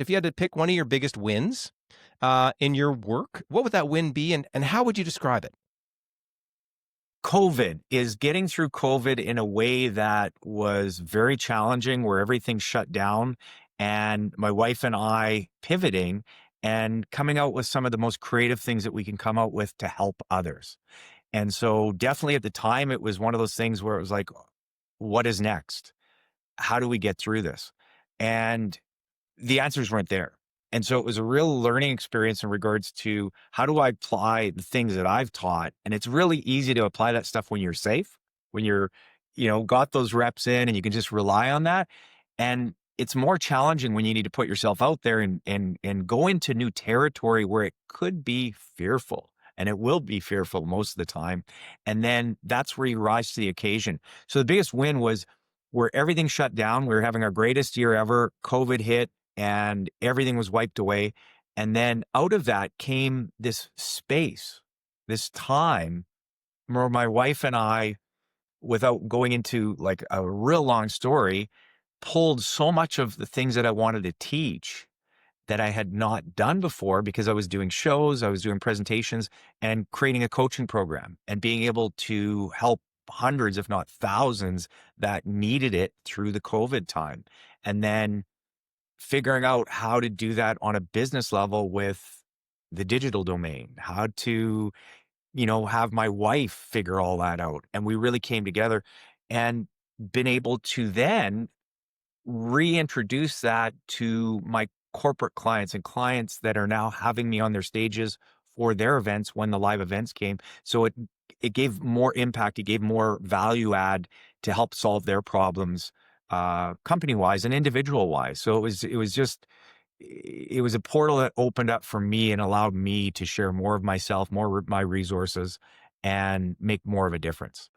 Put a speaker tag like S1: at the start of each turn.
S1: if you had to pick one of your biggest wins in your work, what would that win be, and how would you describe it?
S2: COVID is getting through COVID in a way that was very challenging, where everything shut down, and my wife and I pivoting and coming out with some of the most creative things that we can come out with to help others. And so definitely at the time, it was one of those things where it was like, what is next? How do we get through this? And the answers weren't there. And so it was a real learning experience in regards to how do I apply the things that I've taught? And it's really easy to apply that stuff when you're safe, when you're, got those reps in and you can just rely on that. And it's more challenging when you need to put yourself out there and go into new territory where it could be fearful. And it will be fearful most of the time. And then that's where you rise to the occasion. So the biggest win was where everything shut down. We were having our greatest year ever. COVID hit and everything was wiped away. And then out of that came this space, this time where my wife and I, without going into like a real long story, pulled so much of the things that I wanted to teach that I had not done before because I was doing shows, I was doing presentations and creating a coaching program and being able to help hundreds, if not thousands, that needed it through the COVID time. And then figuring out how to do that on a business level with the digital domain, how to, have my wife figure all that out. And we really came together and been able to then reintroduce that to my corporate clients and clients that are now having me on their stages for their events when the live events came. So it gave more impact, it gave more value add to help solve their problems, company wise and individual wise. So it was a portal that opened up for me and allowed me to share more of myself, more of my resources, and make more of a difference.